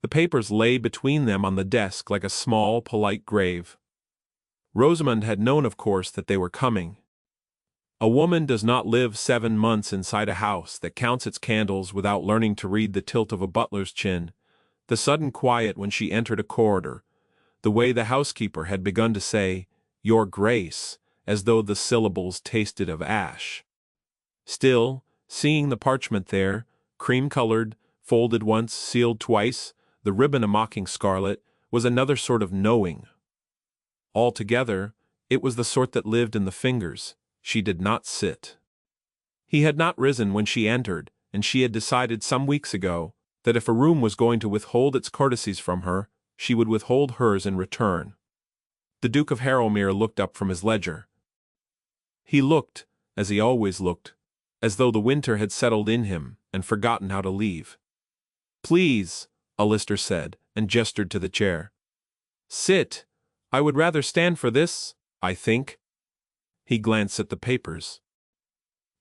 The papers lay between them on the desk like a small, polite grave. Rosamond had known, of course, that they were coming. A woman does not live 7 months inside a house that counts its candles without learning to read the tilt of a butler's chin, the sudden quiet when she entered a corridor, the way the housekeeper had begun to say, "Your Grace," as though the syllables tasted of ash. Still, seeing the parchment there, cream-colored, folded once, sealed twice, the ribbon a mocking scarlet, was another sort of knowing. Altogether, it was the sort that lived in the fingers. She did not sit. He had not risen when she entered, and she had decided some weeks ago that if a room was going to withhold its courtesies from her, she would withhold hers in return. The Duke of Harrowmere looked up from his ledger. He looked, as he always looked, as though the winter had settled in him and forgotten how to leave. "Please," Alistair said, and gestured to the chair. "Sit. I would rather stand for this, I think." He glanced at the papers.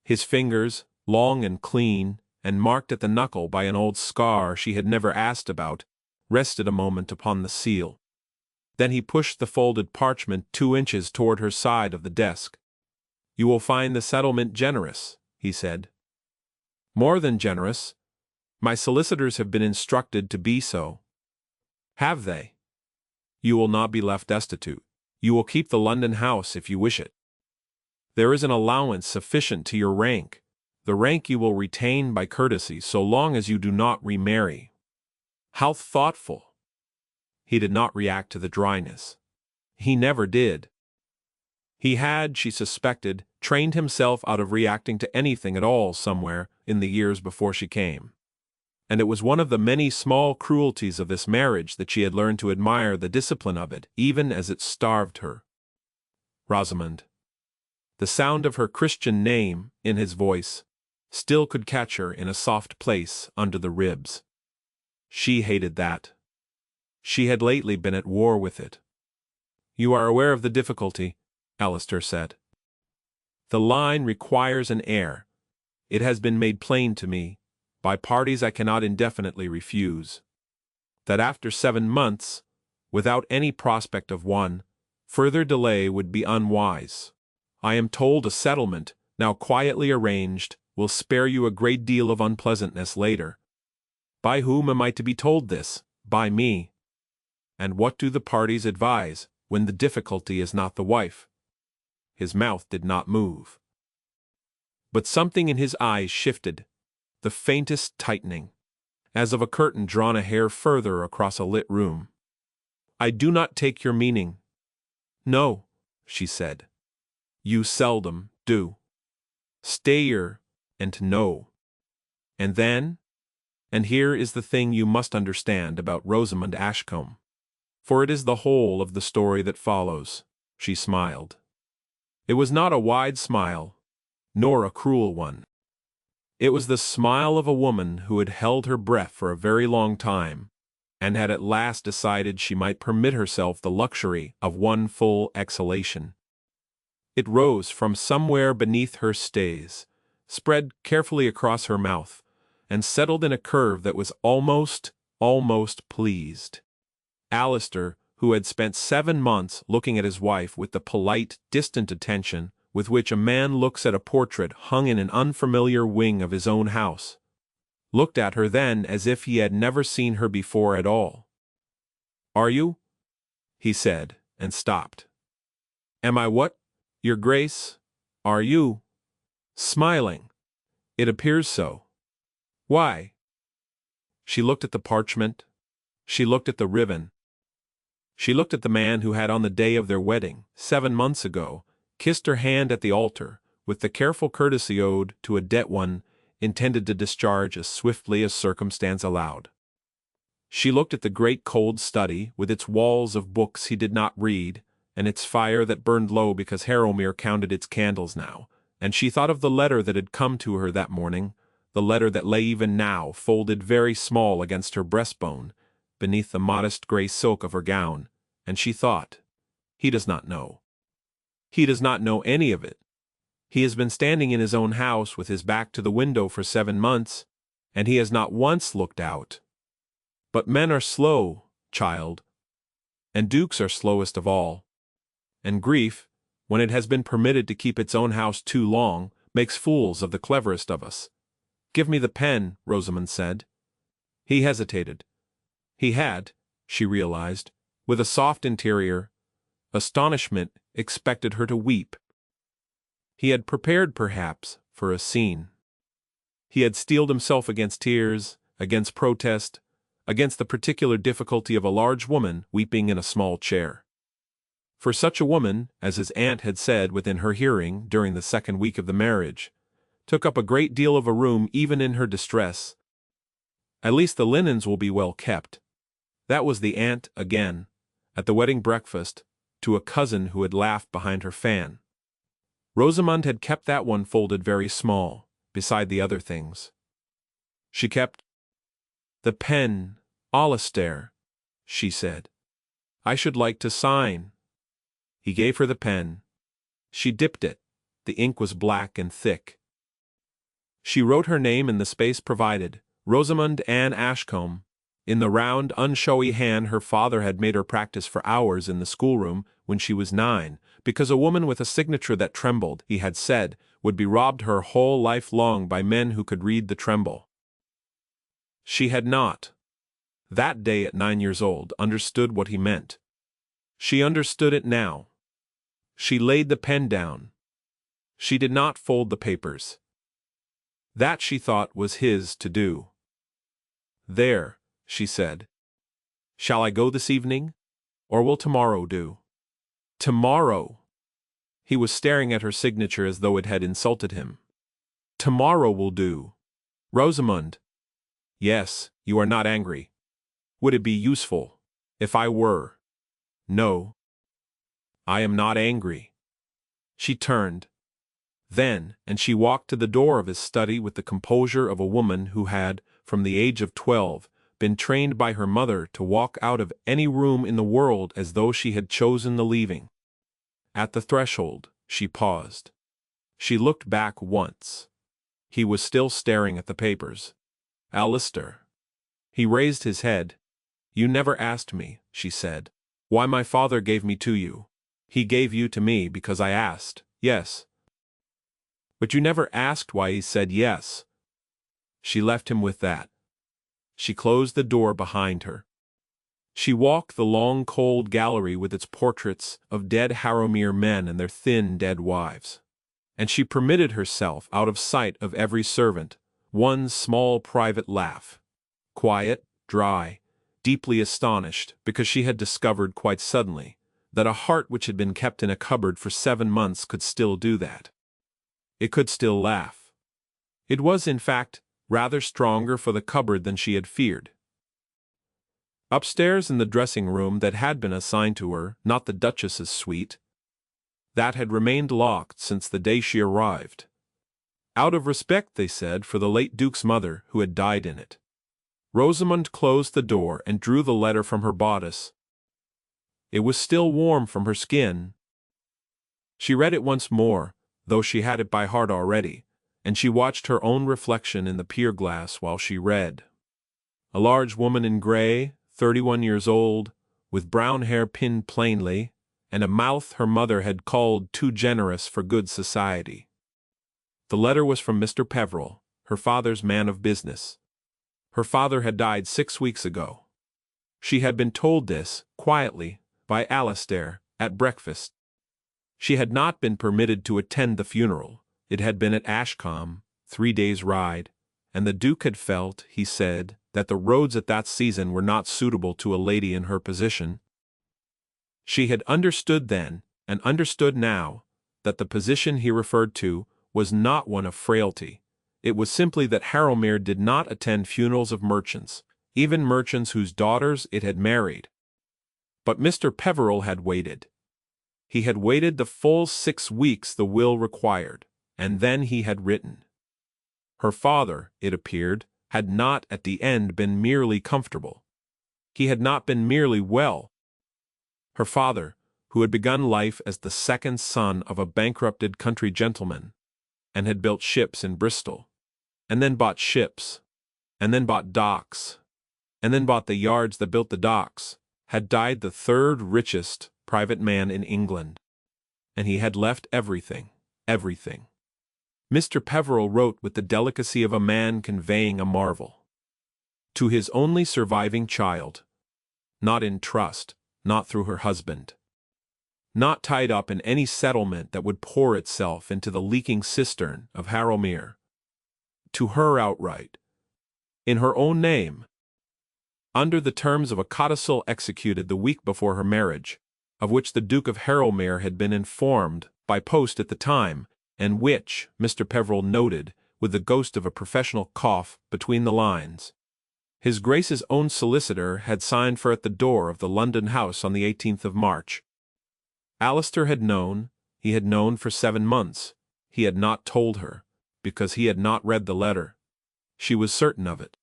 His fingers, long and clean, and marked at the knuckle by an old scar she had never asked about, rested a moment upon the seal. Then he pushed the folded parchment 2 inches toward her side of the desk. "You will find the settlement generous," he said. "More than generous. My solicitors have been instructed to be so." "Have they?" "You will not be left destitute. You will keep the London house if you wish it. There is an allowance sufficient to your rank, the rank you will retain by courtesy so long as you do not remarry." How thoughtful! He did not react to the dryness. He never did. He had, she suspected, trained himself out of reacting to anything at all somewhere in the years before she came. And it was one of the many small cruelties of this marriage that she had learned to admire the discipline of it, even as it starved her. Rosamond. The sound of her Christian name, in his voice, still could catch her in a soft place under the ribs. She hated that. She had lately been at war with it. "You are aware of the difficulty," Alistair said. "The line requires an heir. It has been made plain to me, by parties I cannot indefinitely refuse, that after 7 months, without any prospect of one, further delay would be unwise. I am told a settlement, now quietly arranged, will spare you a great deal of unpleasantness later. By whom am I to be told this? By me. And what do the parties advise, when the difficulty is not the wife?" His mouth did not move. But something in his eyes shifted, the faintest tightening, as of a curtain drawn a hair further across a lit room. "I do not take your meaning." "No," she said. "You seldom do. Stayer and no. And then? And here is the thing you must understand about Rosamond Ashcombe. For it is the whole of the story that follows." She smiled. It was not a wide smile, nor a cruel one. It was the smile of a woman who had held her breath for a very long time, and had at last decided she might permit herself the luxury of one full exhalation. It rose from somewhere beneath her stays, spread carefully across her mouth, and settled in a curve that was almost pleased. Alistair, who had spent 7 months looking at his wife with the polite, distant attention with which a man looks at a portrait hung in an unfamiliar wing of his own house, looked at her then as if he had never seen her before at all. "Are you?" he said, and stopped. "Am I what, Your Grace? Are you?" "Smiling. It appears so." "Why?" She looked at the parchment. She looked at the ribbon. She looked at the man who had on the day of their wedding, 7 months ago, kissed her hand at the altar, with the careful courtesy owed to a debt one intended to discharge as swiftly as circumstance allowed. She looked at the great cold study, with its walls of books he did not read, and its fire that burned low because Harrowmere counted its candles now, and she thought of the letter that had come to her that morning, the letter that lay even now folded very small against her breastbone, beneath the modest gray silk of her gown, and she thought, "He does not know. He does not know any of it. He has been standing in his own house with his back to the window for 7 months, and he has not once looked out. But men are slow, child. And dukes are slowest of all. And grief, when it has been permitted to keep its own house too long, makes fools of the cleverest of us. Give me the pen, Rosamond said. He hesitated. He had, she realized, with a soft interior, astonishment expected her to weep. He had prepared, perhaps, for a scene. He had steeled himself against tears, against protest, against the particular difficulty of a large woman weeping in a small chair. For such a woman, as his aunt had said within her hearing during the second week of the marriage, took up a great deal of a room even in her distress. At least the linens will be well kept. That was the aunt again, at the wedding breakfast, to a cousin who had laughed behind her fan. Rosamond had kept that one folded very small, beside the other things. She kept the pen, Alistair, she said. I should like to sign. He gave her the pen. She dipped it. The ink was black and thick. She wrote her name in the space provided, Rosamond Ann Ashcombe, in the round, unshowy hand her father had made her practice for hours in the schoolroom when she was 9, because a woman with a signature that trembled, he had said, would be robbed her whole life long by men who could read the tremble. She had not, that day at 9 years old, understood what he meant. She understood it now. She laid the pen down. She did not fold the papers. That, she thought, was his to do. There, she said. Shall I go this evening? Or will tomorrow do? Tomorrow! He was staring at her signature as though it had insulted him. Tomorrow will do. Rosamond. Yes, you are not angry. Would it be useful, if I were? No. I am not angry. She turned. Then, and she walked to the door of his study with the composure of a woman who had, from the age of 12, been trained by her mother to walk out of any room in the world as though she had chosen the leaving. At the threshold, she paused. She looked back once. He was still staring at the papers. Alistair. He raised his head. You never asked me, she said, why my father gave me to you. He gave you to me because I asked, yes. But you never asked why he said yes. She left him with that. She closed the door behind her. She walked the long cold gallery with its portraits of dead Harrowmere men and their thin dead wives. And she permitted herself, out of sight of every servant, one small private laugh. Quiet, dry, deeply astonished, because she had discovered quite suddenly that a heart which had been kept in a cupboard for 7 months could still do that. It could still laugh. It was, in fact, rather stronger for the cupboard than she had feared. Upstairs in the dressing-room that had been assigned to her, not the Duchess's suite, that had remained locked since the day she arrived. Out of respect, they said, for the late Duke's mother who had died in it. Rosamond closed the door and drew the letter from her bodice. It was still warm from her skin. She read it once more, though she had it by heart already, and she watched her own reflection in the pier-glass while she read. A large woman in gray, 31 years old, with brown hair pinned plainly, and a mouth her mother had called too generous for good society. The letter was from Mr. Peveril, her father's man of business. Her father had died 6 weeks ago. She had been told this, quietly, by Alistair, at breakfast. She had not been permitted to attend the funeral. It had been at Ashcombe, 3 days' ride, and the Duke had felt, he said, that the roads at that season were not suitable to a lady in her position. She had understood then, and understood now, that the position he referred to was not one of frailty. It was simply that Harrowmere did not attend funerals of merchants, even merchants whose daughters it had married. But Mr. Peveril had waited. He had waited the full 6 weeks the will required, and then he had written. Her father, it appeared, had not at the end been merely comfortable. He had not been merely well. Her father, who had begun life as the second son of a bankrupted country gentleman, and had built ships in Bristol, and then bought ships, and then bought docks, and then bought the yards that built the docks, had died the third richest private man in England. And he had left everything, everything. Mr. Peveril wrote with the delicacy of a man conveying a marvel. To his only surviving child. Not in trust, not through her husband. Not tied up in any settlement that would pour itself into the leaking cistern of Harrowmere. To her outright. In her own name. Under the terms of a codicil executed the week before her marriage, of which the Duke of Harrowmere had been informed by post at the time, and which, Mr. Peveril noted, with the ghost of a professional cough between the lines, His Grace's own solicitor had signed for at the door of the London house on the 18th of March. Alistair had known, he had known for 7 months. He had not told her, because he had not read the letter. She was certain of it.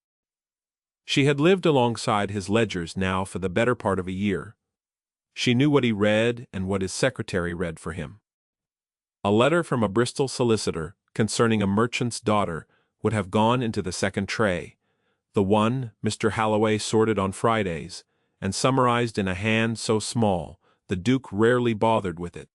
She had lived alongside his ledgers now for the better part of a year. She knew what he read and what his secretary read for him. A letter from a Bristol solicitor concerning a merchant's daughter would have gone into the second tray, the one Mr. Halloway sorted on Fridays, and summarized in a hand so small the Duke rarely bothered with it.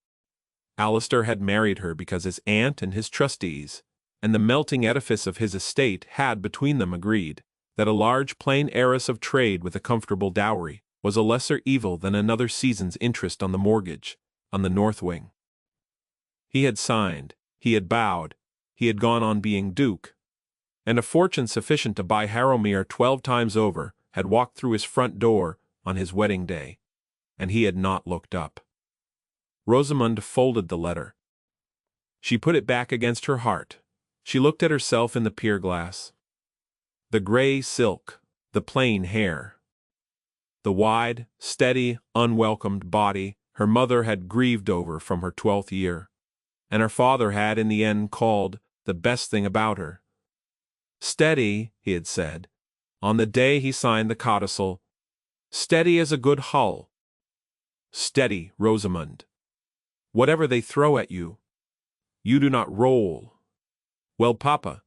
Alistair had married her because his aunt and his trustees, and the melting edifice of his estate had between them agreed that a large plain heiress of trade with a comfortable dowry was a lesser evil than another season's interest on the mortgage, on the north wing. He had signed, he had bowed, he had gone on being Duke, and a fortune sufficient to buy Harrowmere 12 times over had walked through his front door on his wedding day, and he had not looked up. Rosamond folded the letter. She put it back against her heart. She looked at herself in the pier-glass. The gray silk, the plain hair. The wide, steady, unwelcomed body her mother had grieved over from her 12th year, and her father had in the end called the best thing about her. Steady, he had said, on the day he signed the codicil, steady as a good hull. Steady, Rosamond. Whatever they throw at you, you do not roll. Well, Papa,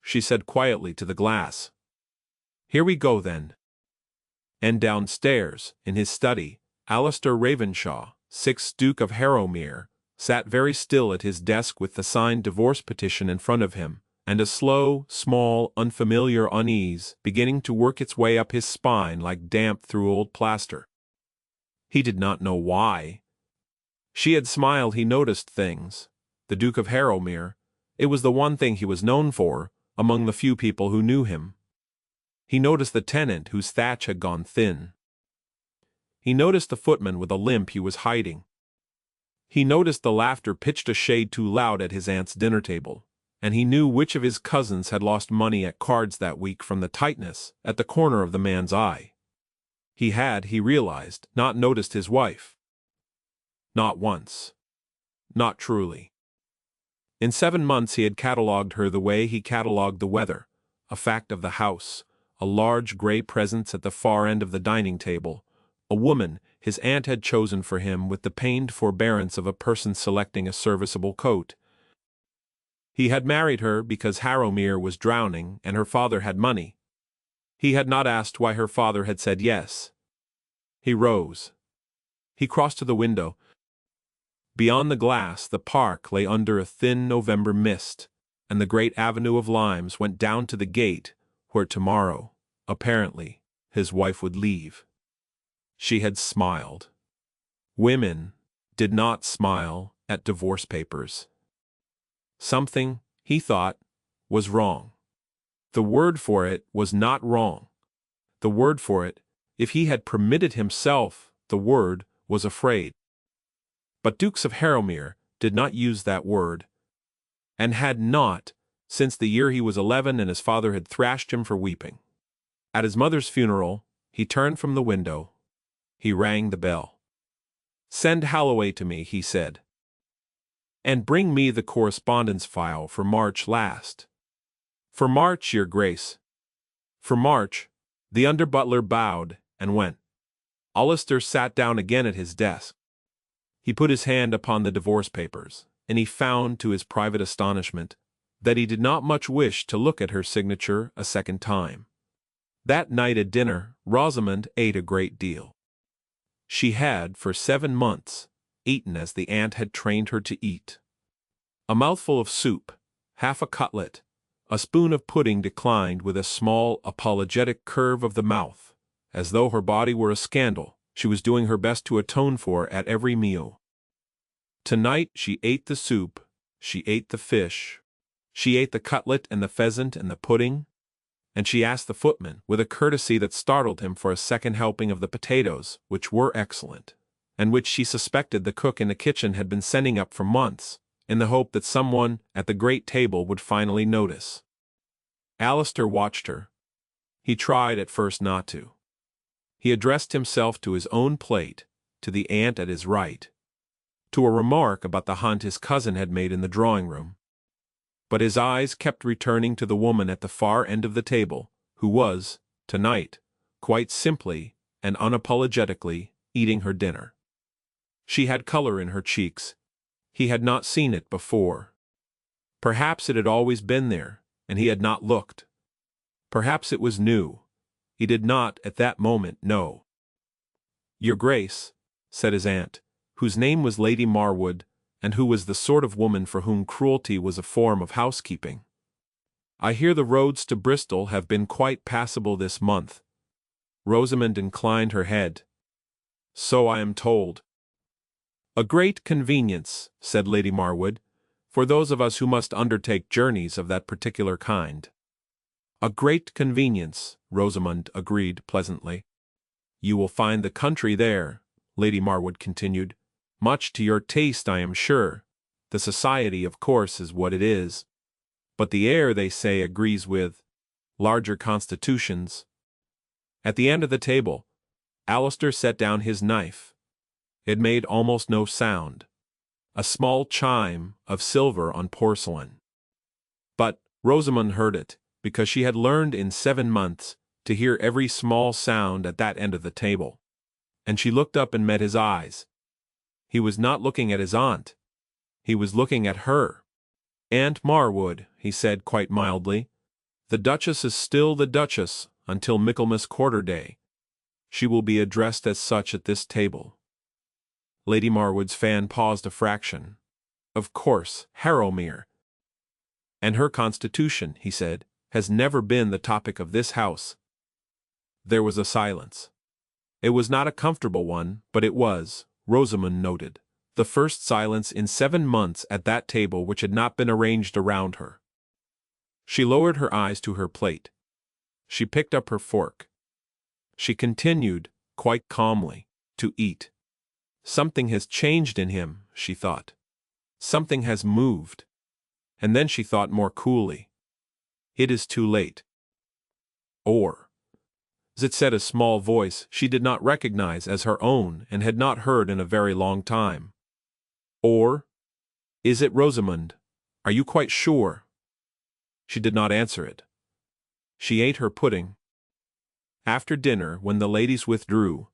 she said quietly to the glass. Here we go, then. And downstairs, in his study, Alistair Ravenshaw, 6th Duke of Harrowmere, sat very still at his desk with the signed divorce petition in front of him, and a slow, small, unfamiliar unease beginning to work its way up his spine like damp through old plaster. He did not know why. She had smiled. He noticed things. The Duke of Harrowmere, it was the one thing he was known for, among the few people who knew him. He noticed the tenant whose thatch had gone thin. He noticed the footman with a limp he was hiding. He noticed the laughter pitched a shade too loud at his aunt's dinner table, and he knew which of his cousins had lost money at cards that week from the tightness at the corner of the man's eye. He had, he realized, not noticed his wife. Not once. Not truly. In 7 months he had catalogued her the way he catalogued the weather, a fact of the house, a large gray presence at the far end of the dining table, a woman his aunt had chosen for him with the pained forbearance of a person selecting a serviceable coat. He had married her because Harrowmere was drowning and her father had money. He had not asked why her father had said yes. He rose. He crossed to the window. Beyond the glass, the park lay under a thin November mist, and the great avenue of limes went down to the gate, where tomorrow, apparently, his wife would leave. She had smiled. Women did not smile at divorce papers. Something, he thought, was wrong. The word for it was not wrong. The word for it, if he had permitted himself the word, was afraid. But Dukes of Harrowmere did not use that word, and had not, since the year he was 11 and his father had thrashed him for weeping. At his mother's funeral, he turned from the window. He rang the bell. "Send Halloway to me," he said. "And bring me the correspondence file for March last." "For March, Your Grace." "For March." The under-butler bowed and went. Alistair sat down again at his desk. He put his hand upon the divorce papers, and he found, to his private astonishment, that he did not much wish to look at her signature a second time. That night at dinner, Rosamond ate a great deal. She had, for 7 months, eaten as the aunt had trained her to eat. A mouthful of soup, half a cutlet, a spoon of pudding declined with a small, apologetic curve of the mouth, as though her body were a scandal she was doing her best to atone for at every meal. Tonight she ate the soup, she ate the fish, she ate the cutlet and the pheasant and the pudding, and she asked the footman, with a courtesy that startled him, for a second helping of the potatoes, which were excellent, and which she suspected the cook in the kitchen had been sending up for months, in the hope that someone at the great table would finally notice. Alistair watched her. He tried at first not to. He addressed himself to his own plate, to the aunt at his right, to a remark about the hunt his cousin had made in the drawing-room. But his eyes kept returning to the woman at the far end of the table, who was, tonight, quite simply and unapologetically eating her dinner. She had color in her cheeks. He had not seen it before. Perhaps it had always been there, and he had not looked. Perhaps it was new. He did not, at that moment, know. "Your Grace," said his aunt, whose name was Lady Marwood, and who was the sort of woman for whom cruelty was a form of housekeeping, "I hear the roads to Bristol have been quite passable this month." Rosamond inclined her head. "So I am told." "A great convenience," said Lady Marwood, "for those of us who must undertake journeys of that particular kind." "A great convenience," Rosamond agreed pleasantly. "You will find the country there," Lady Marwood continued, "much to your taste, I am sure. The society, of course, is what it is. But the air, they say, agrees with larger constitutions." At the end of the table, Alistair set down his knife. It made almost no sound. A small chime of silver on porcelain. But Rosamond heard it, because she had learned in 7 months to hear every small sound at that end of the table. And she looked up and met his eyes. He was not looking at his aunt. He was looking at her. "Aunt Marwood," he said quite mildly, "the Duchess is still the Duchess until Michaelmas Quarter Day. She will be addressed as such at this table." Lady Marwood's fan paused a fraction. "Of course, Harrowmere." "And her constitution," he said, "has never been the topic of this house." There was a silence. It was not a comfortable one, but it was, Rosamond noted, the first silence in 7 months at that table which had not been arranged around her. She lowered her eyes to her plate. She picked up her fork. She continued, quite calmly, to eat. Something has changed in him, she thought. Something has moved. And then she thought more coolly. It is too late. Or, it said a small voice she did not recognize as her own and had not heard in a very long time. "Or? Is it, Rosamond? Are you quite sure?" She did not answer it. She ate her pudding. After dinner, when the ladies withdrew,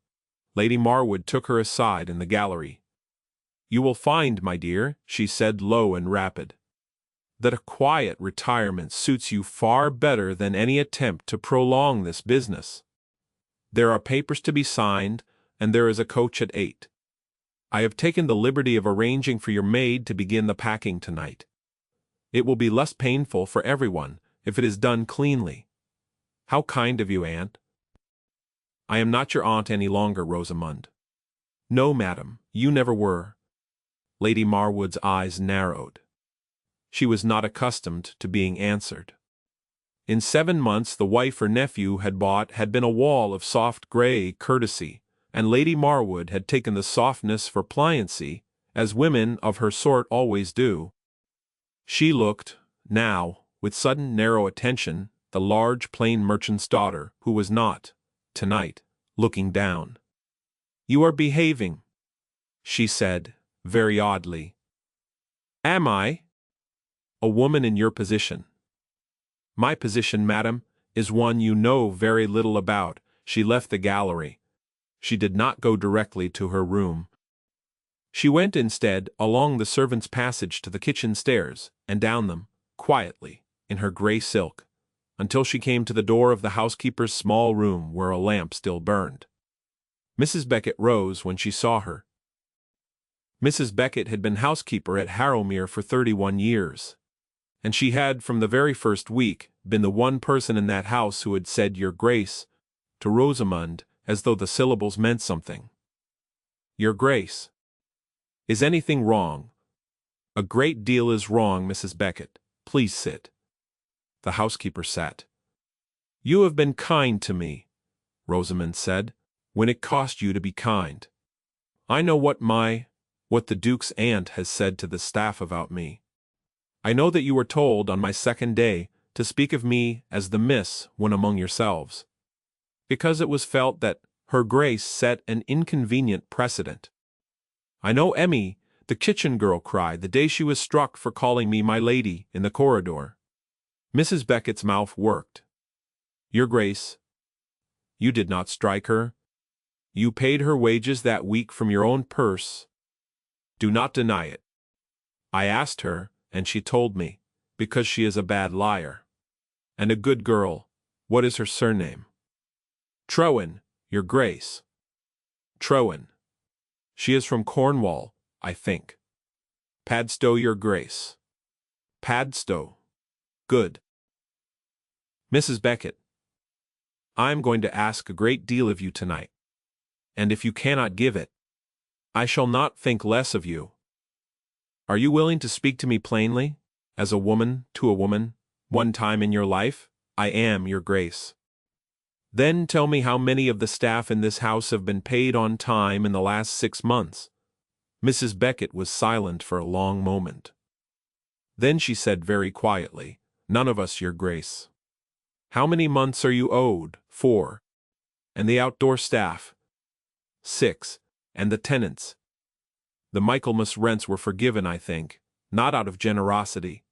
Lady Marwood took her aside in the gallery. "You will find, my dear," she said low and rapid, "that a quiet retirement suits you far better than any attempt to prolong this business. There are papers to be signed, and there is a coach at 8. I have taken the liberty of arranging for your maid to begin the packing tonight. It will be less painful for everyone if it is done cleanly. How kind of you, aunt." "I am not your aunt any longer, Rosamond." "No, madam, you never were." Lady Marwood's eyes narrowed. She was not accustomed to being answered. In 7 months the wife her nephew had bought had been a wall of soft grey courtesy, and Lady Marwood had taken the softness for pliancy, as women of her sort always do. She looked, now, with sudden narrow attention, the large plain merchant's daughter, who was not, tonight, looking down. "You are behaving," she said, very oddly. "Am I? A woman in your position." "My position, madam, is one you know very little about." She left the gallery. She did not go directly to her room. She went instead along the servants' passage to the kitchen stairs, and down them, quietly, in her grey silk, until she came to the door of the housekeeper's small room where a lamp still burned. Mrs. Beckett rose when she saw her. Mrs. Beckett had been housekeeper at Harrowmere for 31 years, and she had, from the very first week, been the one person in that house who had said "Your Grace" to Rosamond as though the syllables meant something. "Your Grace. Is anything wrong?" "A great deal is wrong, Mrs. Beckett. Please sit." The housekeeper sat. "You have been kind to me," Rosamond said, "when it cost you to be kind. I know what the Duke's aunt has said to the staff about me. I know that you were told on my second day to speak of me as the Miss when among yourselves, because it was felt that Her Grace set an inconvenient precedent. I know Emmy, the kitchen girl, cried the day she was struck for calling me my lady in the corridor." Mrs. Beckett's mouth worked. "Your Grace, you did not strike her. You paid her wages that week from your own purse. Do not deny it. I asked her, and she told me, because she is a bad liar. And a good girl. What is her surname?" "Trowan, Your Grace." "Trowan. She is from Cornwall, I think." "Padstow, Your Grace." "Padstow. Good." "Mrs. Beckett, I am going to ask a great deal of you tonight, and if you cannot give it, I shall not think less of you. Are you willing to speak to me plainly, as a woman to a woman, one time in your life?" "I am, Your Grace." "Then tell me how many of the staff in this house have been paid on time in the last 6 months." Mrs. Beckett was silent for a long moment. Then she said very quietly, "None of us, Your Grace." "How many months are you owed?" "4. "And the outdoor staff?" "6. "And the tenants?" "The Michaelmas rents were forgiven, I think, not out of generosity."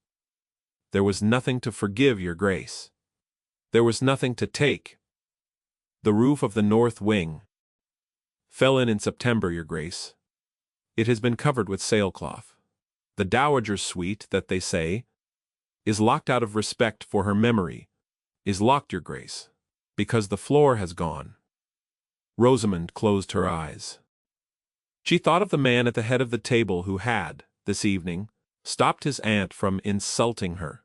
"There was nothing to forgive, Your Grace. There was nothing to take." "The roof of the north wing fell in September, Your Grace. It has been covered with sailcloth. The Dowager's suite, that they say, is locked out of respect for her memory, is locked, Your Grace, because the floor has gone." Rosamond closed her eyes. She thought of the man at the head of the table who had, this evening, stopped his aunt from insulting her,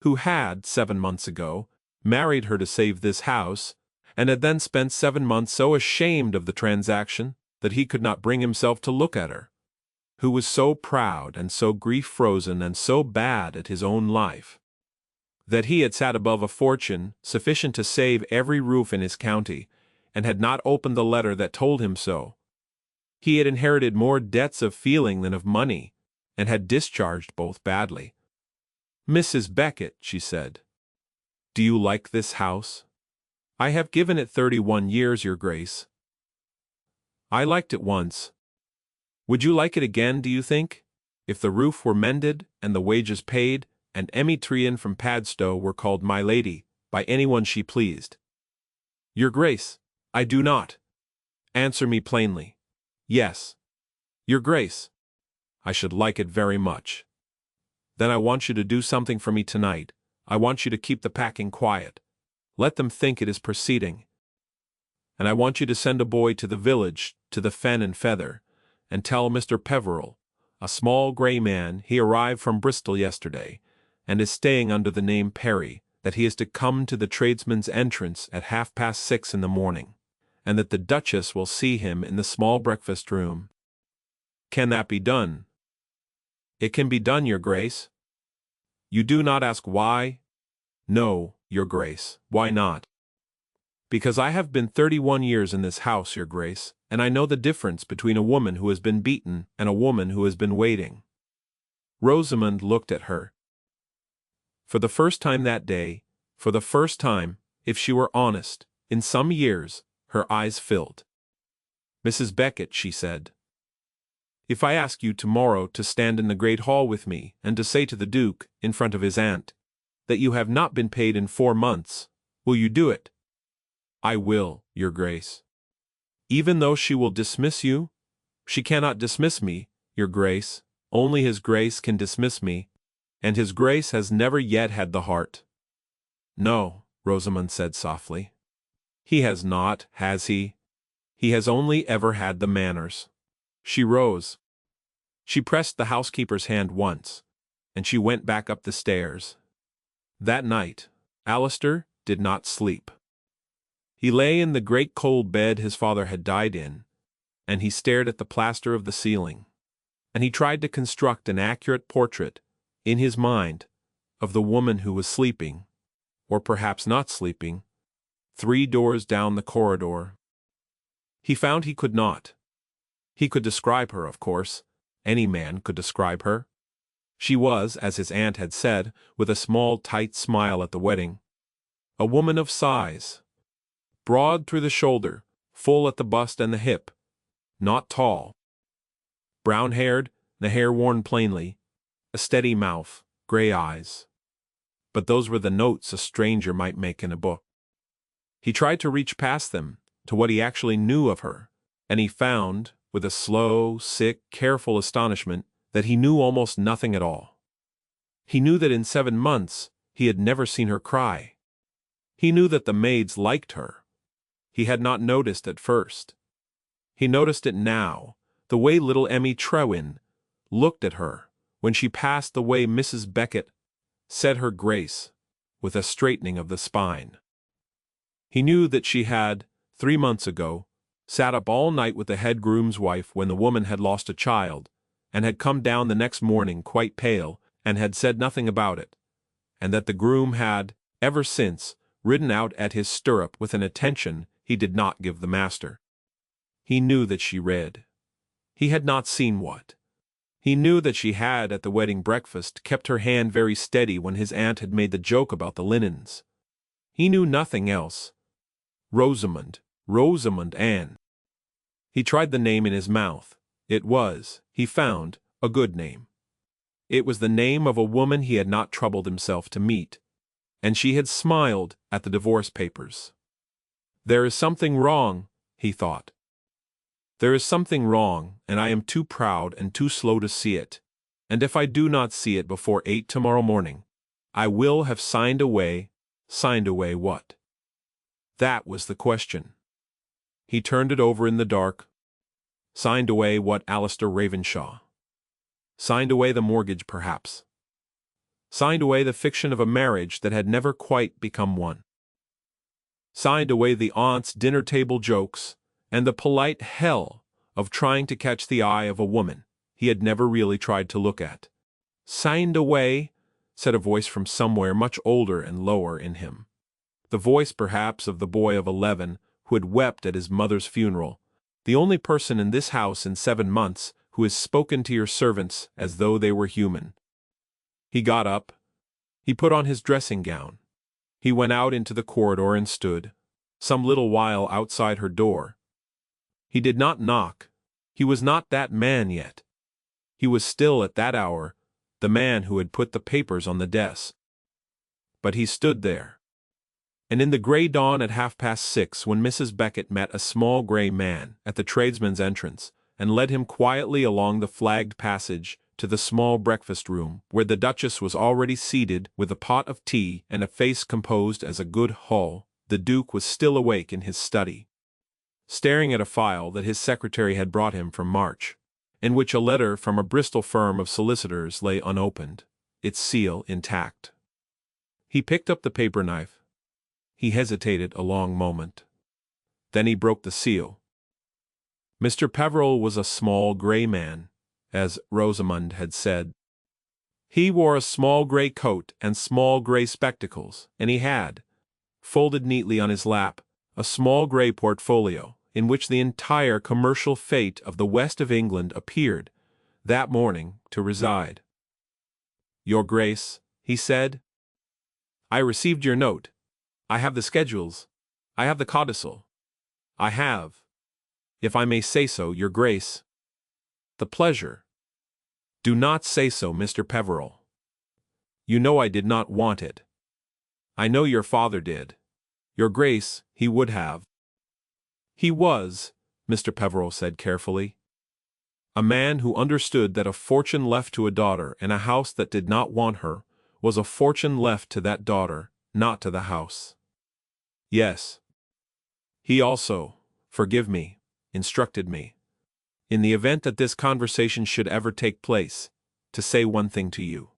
who had, 7 months ago, married her to save this house, and had then spent 7 months so ashamed of the transaction that he could not bring himself to look at her, who was so proud and so grief-frozen and so bad at his own life, that he had sat above a fortune sufficient to save every roof in his county, and had not opened the letter that told him so. He had inherited more debts of feeling than of money, and had discharged both badly. "Mrs. Beckett," she said, "do you like this house?" "I have given it 31 years, Your Grace." "I liked it once. Would you like it again, do you think, if the roof were mended and the wages paid, and Emmy Treon from Padstow were called my lady by anyone she pleased?" "Your Grace, I do not. Answer me plainly." "Yes." "Your Grace, I should like it very much." "Then I want you to do something for me tonight. I want you to keep the packing quiet. Let them think it is proceeding. And I want you to send a boy to the village, to the Fen and Feather, and tell Mr. Peveril, a small grey man, he arrived from Bristol yesterday, and is staying under the name Perry, that he is to come to the tradesman's entrance at 6:30 in the morning, and that the Duchess will see him in the small breakfast room." "Can that be done?" "It can be done, Your Grace." "You do not ask why?" "No, Your Grace." "Why not?" "Because I have been 31 years in this house, Your Grace, and I know the difference between a woman who has been beaten and a woman who has been waiting." Rosamond looked at her. For the first time that day, for the first time, if she were honest, in some years, her eyes filled. "Mrs. Beckett," she said, "if I ask you tomorrow to stand in the great hall with me and to say to the Duke, in front of his aunt, that you have not been paid in 4 months, will you do it?" "I will, Your Grace." "Even though she will dismiss you?" "She cannot dismiss me, Your Grace. Only His Grace can dismiss me, and His Grace has never yet had the heart." No, Rosamond said softly. He has not, has he? He has only ever had the manners. She rose. She pressed the housekeeper's hand once, and she went back up the stairs. That night, Alistair did not sleep. He lay in the great cold bed his father had died in, and he stared at the plaster of the ceiling, and he tried to construct an accurate portrait, in his mind, of the woman who was sleeping, or perhaps not sleeping, 3 doors down the corridor. He found he could not. He could describe her, of course. Any man could describe her. She was, as his aunt had said, with a small tight smile at the wedding, a woman of size, broad through the shoulder, full at the bust and the hip, not tall. Brown-haired, the hair worn plainly, a steady mouth, gray eyes. But those were the notes a stranger might make in a book. He tried to reach past them, to what he actually knew of her, and he found, with a slow, sick, careful astonishment, that he knew almost nothing at all. He knew that in 7 months he had never seen her cry. He knew that the maids liked her. He had not noticed at first. He noticed it now, the way little Emmy Trewin looked at her when she passed, the way Mrs. Beckett said her grace, with a straightening of the spine. He knew that she had, 3 months ago, sat up all night with the head groom's wife when the woman had lost a child, and had come down the next morning quite pale, and had said nothing about it, and that the groom had, ever since, ridden out at his stirrup with an attention he did not give the master. He knew that she read. He had not seen what. He knew that she had, at the wedding breakfast, kept her hand very steady when his aunt had made the joke about the linens. He knew nothing else. Rosamond Ann. He tried the name in his mouth. It was, he found, a good name. It was the name of a woman he had not troubled himself to meet, and she had smiled at the divorce papers. There is something wrong, he thought. There is something wrong, and I am too proud and too slow to see it, and if I do not see it before 8 tomorrow morning, I will have signed away what? That was the question. He turned it over in the dark. Signed away what, Alistair Ravenshaw? Signed away the mortgage, perhaps. Signed away the fiction of a marriage that had never quite become one. Signed away the aunt's dinner-table jokes, and the polite hell of trying to catch the eye of a woman he had never really tried to look at. Signed away, said a voice from somewhere much older and lower in him. The voice, perhaps, of the boy of 11 who had wept at his mother's funeral, the only person in this house in 7 months who has spoken to your servants as though they were human. He got up. He put on his dressing gown. He went out into the corridor and stood, some little while outside her door. He did not knock. He was not that man yet. He was still, at that hour, the man who had put the papers on the desk. But he stood there. And in the gray dawn at 6:30, when Mrs. Beckett met a small gray man at the tradesman's entrance, and led him quietly along the flagged passage to the small breakfast room, where the Duchess was already seated with a pot of tea and a face composed as a good hull, the Duke was still awake in his study, staring at a file that his secretary had brought him from March, in which a letter from a Bristol firm of solicitors lay unopened, its seal intact. He picked up the paper knife. He hesitated a long moment. Then he broke the seal. Mr. Peveril was a small gray man, as Rosamond had said. He wore a small gray coat and small gray spectacles, and he had, folded neatly on his lap, a small gray portfolio, in which the entire commercial fate of the west of England appeared, that morning, to reside. "Your Grace," he said, "I received your note. I have the schedules. I have the codicil. I have, if I may say so, your Grace, the pleasure." "Do not say so, Mr. Peveril. You know I did not want it. I know your father did. Your Grace, he would have." "He was," Mr. Peveril said carefully, "a man who understood that a fortune left to a daughter in a house that did not want her was a fortune left to that daughter not to the house. Yes. He also, forgive me, instructed me, in the event that this conversation should ever take place, to say one thing to you.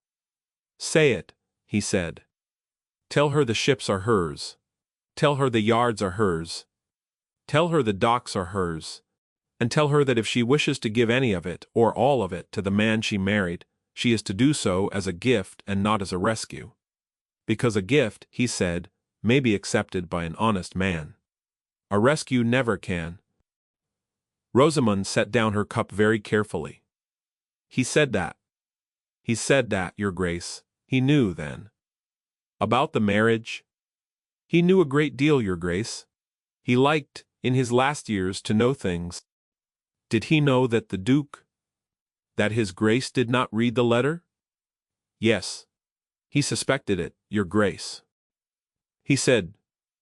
Say it, he said. Tell her the ships are hers. Tell her the yards are hers. Tell her the docks are hers. And tell her that if she wishes to give any of it, or all of it, to the man she married, she is to do so as a gift and not as a rescue. Because a gift, he said, may be accepted by an honest man. A rescue never can. Rosamund set down her cup very carefully. He said that. He said that, Your Grace. He knew, then. About the marriage? He knew a great deal, Your Grace. He liked, in his last years, to know things. Did he know that the Duke? That his Grace did not read the letter? Yes. He suspected it, Your Grace. He said,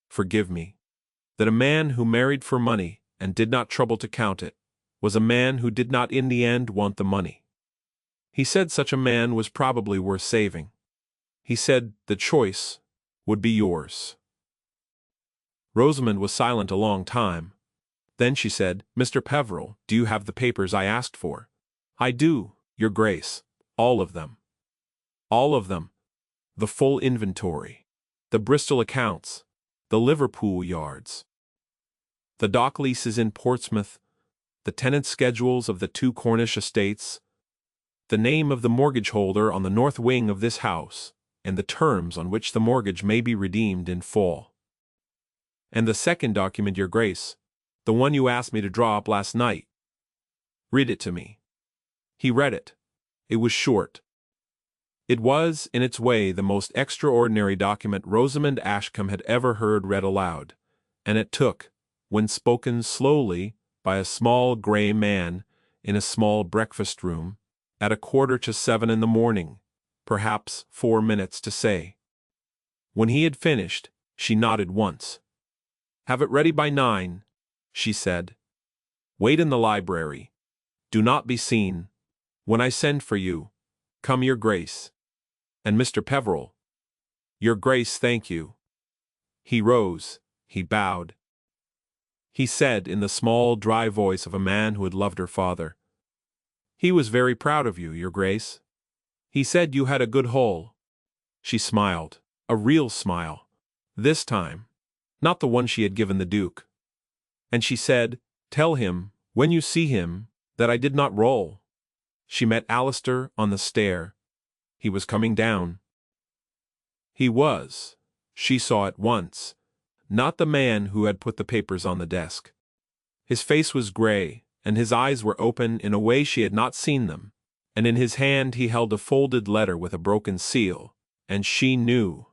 forgive me, that a man who married for money, and did not trouble to count it, was a man who did not in the end want the money. He said such a man was probably worth saving. He said the choice would be yours. Rosamund was silent a long time. Then she said, Mr. Peveril, do you have the papers I asked for? I do, Your Grace, all of them. All of them. The full inventory. The Bristol accounts. The Liverpool yards. The dock leases in Portsmouth. The tenant schedules of the 2 Cornish estates. The name of the mortgage holder on the north wing of this house, and the terms on which the mortgage may be redeemed in full. And the second document, Your Grace, the one you asked me to draw up last night. Read it to me. He read it. It was short. It was, in its way, the most extraordinary document Rosamund Ashcombe had ever heard read aloud, and it took, when spoken slowly by a small grey man in a small breakfast-room, at 6:45 in the morning, perhaps 4 minutes to say. When he had finished, she nodded once. Have it ready by 9, she said. Wait in the library. Do not be seen. When I send for you, come, Your Grace. And Mr. Peveril. Your Grace, thank you. He rose, he bowed. He said in the small, dry voice of a man who had loved her father, he was very proud of you, Your Grace. He said you had a good hole. She smiled, a real smile. This time, not the one she had given the Duke. And she said, tell him, when you see him, that I did not roll. She met Alistair on the stair. He was coming down. He was, she saw at once, not the man who had put the papers on the desk. His face was grey, and his eyes were open in a way she had not seen them, and in his hand he held a folded letter with a broken seal, and she knew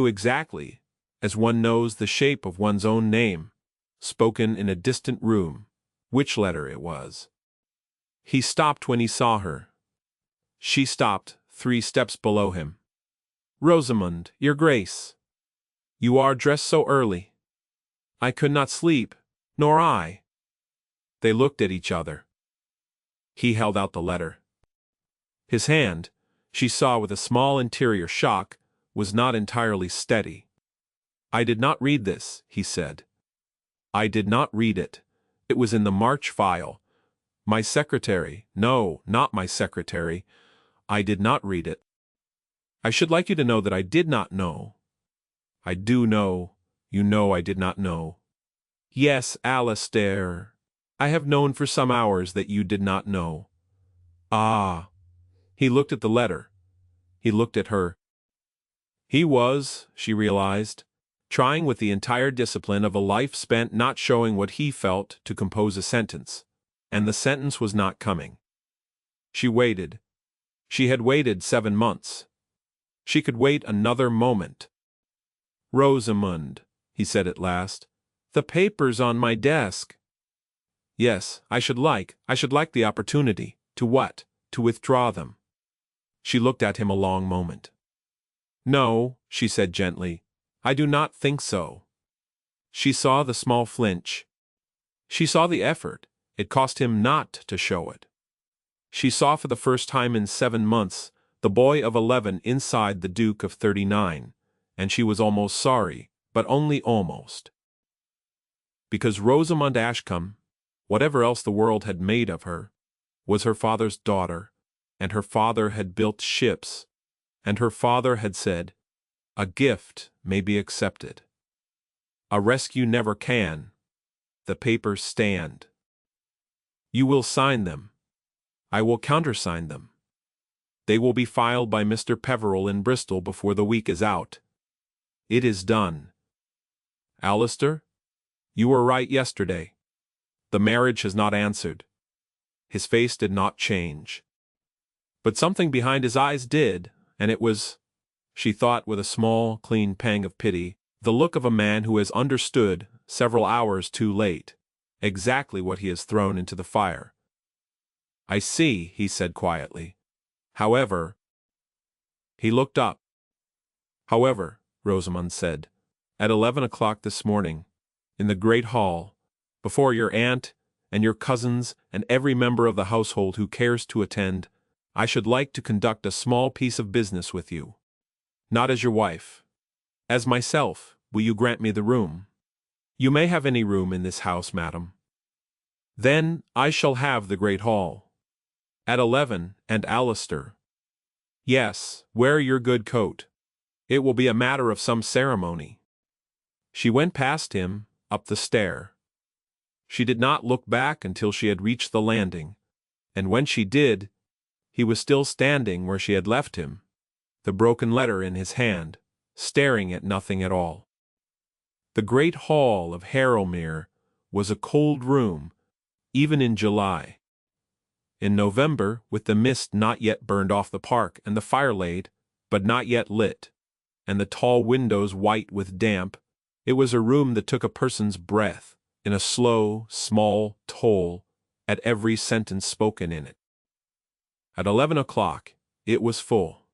exactly, as one knows the shape of one's own name, spoken in a distant room, which letter it was. He stopped when he saw her. She stopped 3 steps below him. Rosamund, Your Grace. You are dressed so early. I could not sleep, nor I. They looked at each other. He held out the letter. His hand, she saw with a small interior shock, was not entirely steady. I did not read this, he said. I did not read it. It was in the March file. My secretary, no, not my secretary. I did not read it. I should like you to know that I did not know. I do know, you know I did not know. Yes, Alistair. I have known for some hours that you did not know. Ah. He looked at the letter. He looked at her. He was, she realized, trying with the entire discipline of a life spent not showing what he felt to compose a sentence, and the sentence was not coming. She waited. She had waited 7 months. She could wait another moment. Rosamund, he said at last, the papers on my desk. Yes, I should like the opportunity. To what? To withdraw them. She looked at him a long moment. No, she said gently, I do not think so. She saw the small flinch. She saw the effort it cost him not to show it. She saw for the first time in 7 months the boy of 11 inside the Duke of 39, and she was almost sorry, but only almost. Because Rosamund Ashcombe, whatever else the world had made of her, was her father's daughter, and her father had built ships, and her father had said, "A gift may be accepted. A rescue never can. The papers stand. You will sign them. I will countersign them. They will be filed by Mr. Peveril in Bristol before the week is out. It is done. Alistair, you were right yesterday. The marriage has not answered." His face did not change. But something behind his eyes did, and it was, she thought with a small, clean pang of pity, the look of a man who has understood, several hours too late, exactly what he has thrown into the fire. "I see," he said quietly. "However—" He looked up. "However," Rosamund said, "at 11 o'clock this morning, in the great hall, before your aunt and your cousins and every member of the household who cares to attend, I should like to conduct a small piece of business with you. Not as your wife. As myself, will you grant me the room? You may have any room in this house, madam. Then I shall have the great hall. At 11, and Alistair. Yes, wear your good coat. It will be a matter of some ceremony." She went past him, up the stair. She did not look back until she had reached the landing, and when she did, he was still standing where she had left him, the broken letter in his hand, staring at nothing at all. The great hall of Harrowmere was a cold room, even in July. In November, with the mist not yet burned off the park and the fire laid, but not yet lit, and the tall windows white with damp, it was a room that took a person's breath in a slow, small toll at every sentence spoken in it. At 11 o'clock, it was full.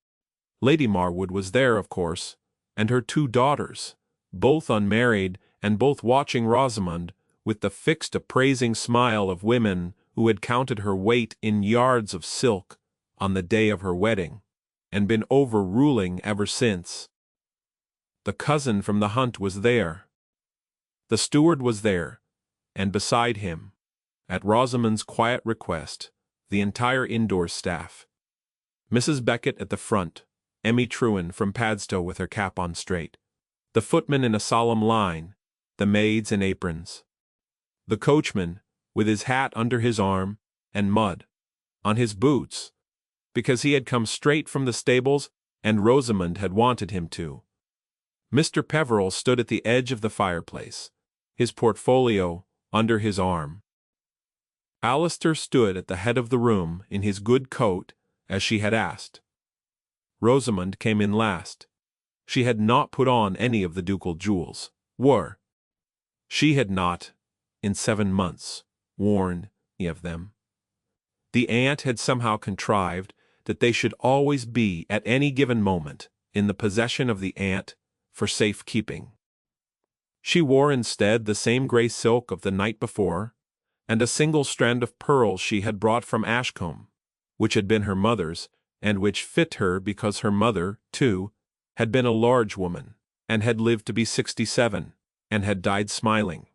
Lady Marwood was there, of course, and her 2 daughters, both unmarried and both watching Rosamund with the fixed appraising smile of women who had counted her weight in yards of silk on the day of her wedding, and been overruling ever since. The cousin from the hunt was there. The steward was there, and beside him, at Rosamund's quiet request, the entire indoor staff. Mrs. Beckett at the front, Emmy Trewin from Padstow with her cap on straight, the footman in a solemn line, the maids in aprons. The coachman, with his hat under his arm, and mud on his boots, because he had come straight from the stables and Rosamund had wanted him to. Mr. Peveril stood at the edge of the fireplace, his portfolio under his arm. Alistair stood at the head of the room in his good coat, as she had asked. Rosamund came in last. She had not put on any of the ducal jewels. She had not, in 7 months, worn any of them. The aunt had somehow contrived that they should always be at any given moment in the possession of the aunt for safe keeping. She wore instead the same grey silk of the night before, and a single strand of pearls she had brought from Ashcombe, which had been her mother's, and which fit her because her mother, too, had been a large woman, and had lived to be 67, and had died smiling,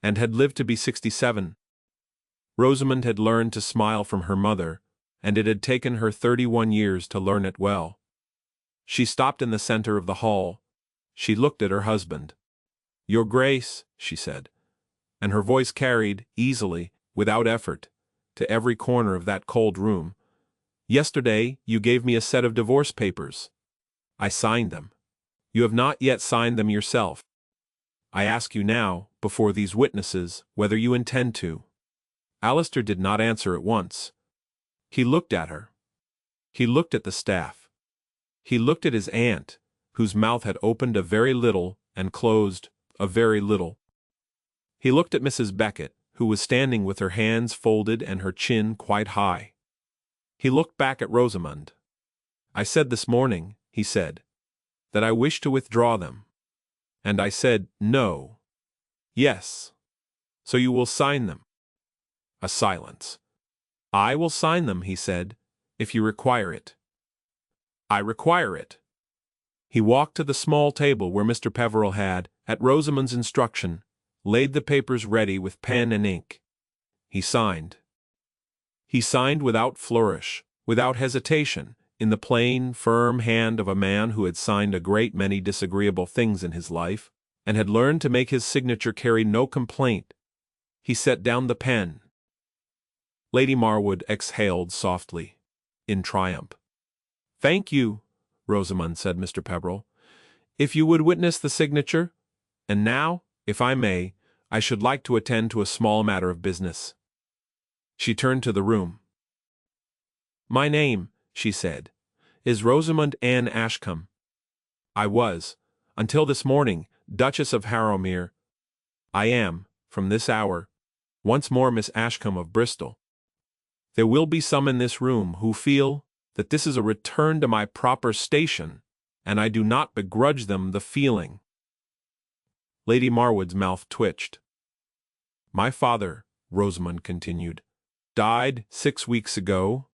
and had lived to be 67. Rosamund had learned to smile from her mother, and it had taken her 31 years to learn it well. She stopped in the center of the hall. She looked at her husband. "Your Grace," she said, and her voice carried, easily, without effort, to every corner of that cold room. "Yesterday you gave me a set of divorce papers. I signed them. You have not yet signed them yourself. I ask you now, before these witnesses, whether you intend to." Alistair did not answer at once. He looked at her. He looked at the staff. He looked at his aunt, whose mouth had opened a very little and closed a very little. He looked at Mrs. Beckett, who was standing with her hands folded and her chin quite high. He looked back at Rosamund. "I said this morning," he said, "that I wish to withdraw them. And I said, no. Yes. So you will sign them." A silence. "I will sign them," he said, "if you require it." "I require it." He walked to the small table where Mr. Peveril had, at Rosamond's instruction, laid the papers ready with pen and ink. He signed. He signed without flourish, without hesitation, in the plain, firm hand of a man who had signed a great many disagreeable things in his life, and had learned to make his signature carry no complaint. He set down the pen. Lady Marwood exhaled softly, in triumph. "Thank you, Rosamond," said Mr. Peveril. "If you would witness the signature, and now, if I may, I should like to attend to a small matter of business." She turned to the room. "My name," she said, "is Rosamond Ann Ashcombe. I was, until this morning, Duchess of Harrowmere. I am, from this hour, once more Miss Ashcombe of Bristol. There will be some in this room who feel that this is a return to my proper station, and I do not begrudge them the feeling." Lady Marwood's mouth twitched. "My father," Rosamond continued, "died 6 weeks ago.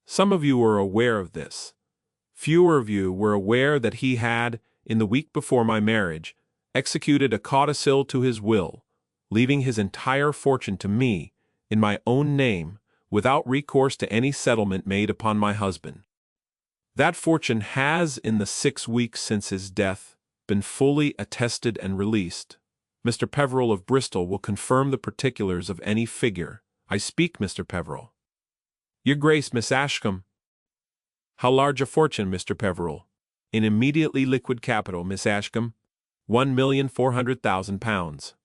Some of you were aware of this. Fewer of you were aware that he had, in the week before my marriage, executed a codicil to his will, leaving his entire fortune to me, in my own name, without recourse to any settlement made upon my husband. That fortune has, in the 6 weeks since his death, been fully attested and released. Mr. Peveril of Bristol will confirm the particulars of any figure. I speak, Mr. Peveril." "Your Grace, Miss Ashcombe." "How large a fortune, Mr. Peveril?" "In immediately liquid capital, Miss Ashcombe, £1,400,000.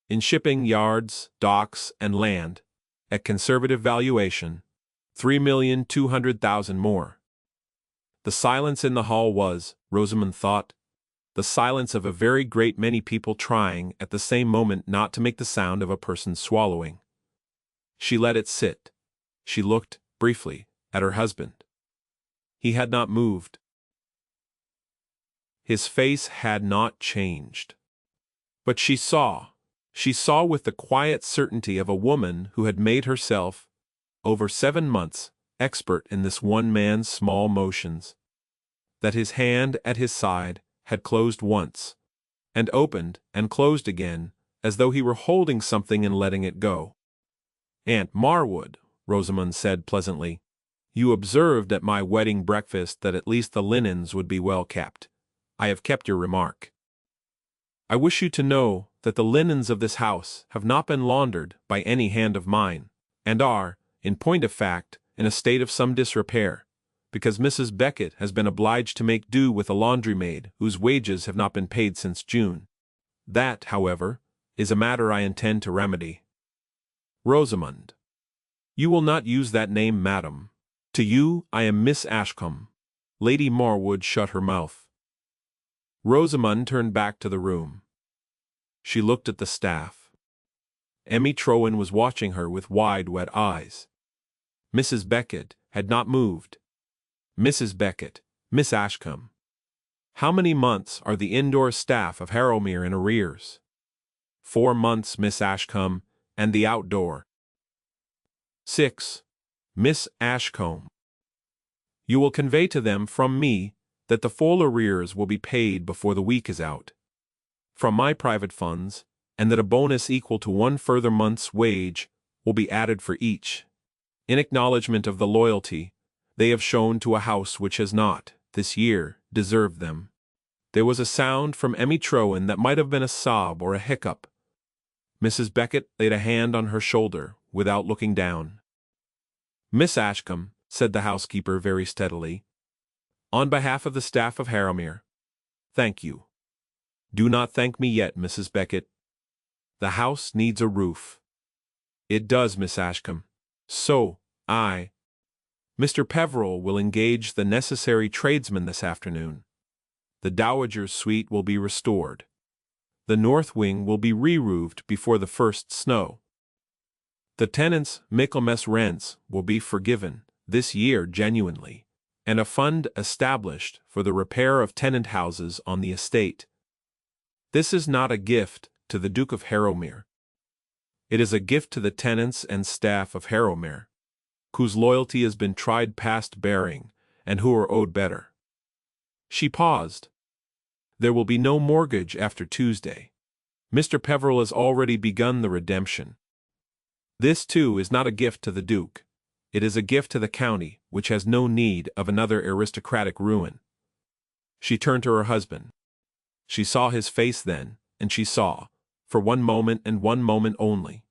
In shipping, yards, docks, and land, at conservative valuation, £3,200,000 more." The silence in the hall was, Rosamond thought, the silence of a very great many people trying at the same moment not to make the sound of a person swallowing. She let it sit. She looked, briefly, at her husband. He had not moved. His face had not changed. But she saw with the quiet certainty of a woman who had made herself, over 7 months, expert in this one man's small motions, that his hand at his side had closed once, and opened and closed again, as though he were holding something and letting it go. "Aunt Marwood," Rosamond said pleasantly, "you observed at my wedding breakfast that at least the linens would be well kept. I have kept your remark. I wish you to know that the linens of this house have not been laundered by any hand of mine, and are, in point of fact, in a state of some disrepair, because Mrs. Beckett has been obliged to make do with a laundry-maid whose wages have not been paid since June. That, however, is a matter I intend to remedy." "Rosamond." "You will not use that name, madam. To you I am Miss Ashcombe." Lady Marwood shut her mouth. Rosamond turned back to the room. She looked at the staff. Emmy Trowen was watching her with wide, wet eyes. Mrs. Beckett had not moved. "Mrs. Beckett, Miss Ashcombe. How many months are the indoor staff of Harrowmere in arrears?" 4 months, Miss Ashcombe, and the outdoor." 6. Miss Ashcombe. "You will convey to them from me that the full arrears will be paid before the week is out, from my private funds, and that a bonus equal to 1 further month's wage will be added for each, in acknowledgment of the loyalty they have shown to a house which has not, this year, deserved them." There was a sound from Emmy Trowen that might have been a sob or a hiccup. Mrs. Beckett laid a hand on her shoulder, without looking down. "Miss Ashcombe," said the housekeeper very steadily, "on behalf of the staff of Harrowmere, thank you. Do not thank me yet, Mrs. Beckett. The house needs a roof." "It does, Miss Ashcombe. So, Mr. Peveril will engage the necessary tradesmen this afternoon. The Dowager's suite will be restored. The north wing will be re-roofed before the first snow. The tenants' Michaelmas rents will be forgiven, this year genuinely, and a fund established for the repair of tenant houses on the estate. This is not a gift to the Duke of Harrowmere. It is a gift to the tenants and staff of Harrowmere, whose loyalty has been tried past bearing, and who are owed better." She paused. There will be no mortgage after Tuesday. Mr. Peveril has already begun the redemption. This, too, is not a gift to the Duke. It is a gift to the county, which has no need of another aristocratic ruin. She turned to her husband. She saw his face then, and she saw, for one moment and one moment only,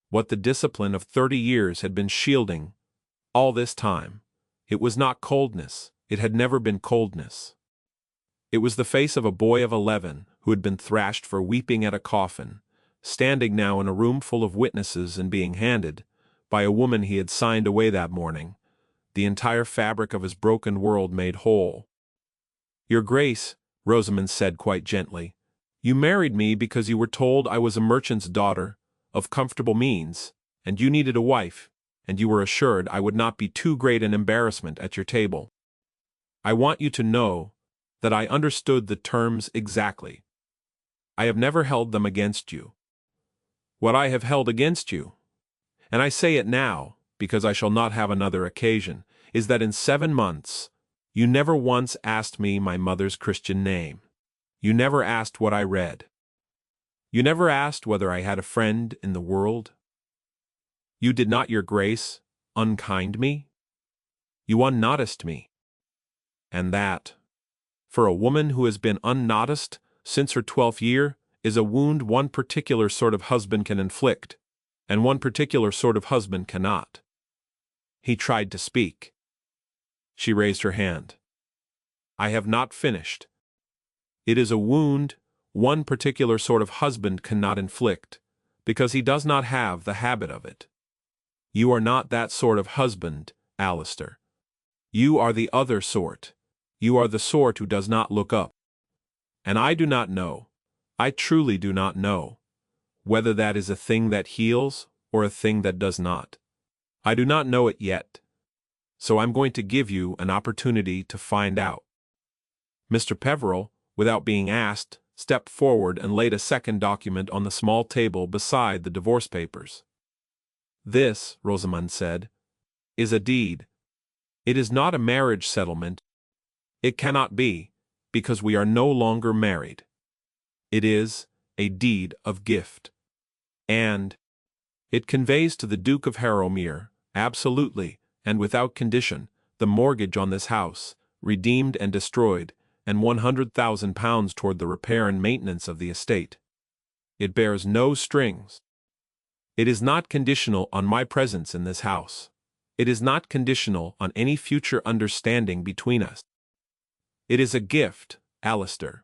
what the discipline of 30 years had been shielding all this time. It was not coldness, it had never been coldness. It was the face of a boy of 11 who had been thrashed for weeping at a coffin, standing now in a room full of witnesses and being handed, by a woman he had signed away that morning, the entire fabric of his broken world made whole. "Your Grace," Rosamond said quite gently, "you married me because you were told I was a merchant's daughter, of comfortable means, and you needed a wife, and you were assured I would not be too great an embarrassment at your table. I want you to know that I understood the terms exactly. I have never held them against you. What I have held against you, and I say it now, because I shall not have another occasion, is that in 7 months, you never once asked me my mother's Christian name. You never asked what I read. You never asked whether I had a friend in the world. You did not, Your Grace, unkind me. You unnoticed me. And that, for a woman who has been unnoticed since her 12th year, is a wound one particular sort of husband can inflict, and one particular sort of husband cannot." He tried to speak. She raised her hand. "I have not finished. It is a wound one particular sort of husband cannot inflict, because he does not have the habit of it. You are not that sort of husband, Alistair. You are the other sort. You are the sort who does not look up. And I do not know, I truly do not know, whether that is a thing that heals or a thing that does not. I do not know it yet. So I'm going to give you an opportunity to find out." Mr. Peveril, without being asked, stepped forward and laid a second document on the small table beside the divorce papers. "This," Rosamond said, "is a deed. It is not a marriage settlement. It cannot be, because we are no longer married. It is a deed of gift. And it conveys to the Duke of Harrowmere, absolutely, and without condition, the mortgage on this house, redeemed and destroyed, and £100,000 toward the repair and maintenance of the estate. It bears no strings. It is not conditional on my presence in this house. It is not conditional on any future understanding between us. It is a gift, Alistair.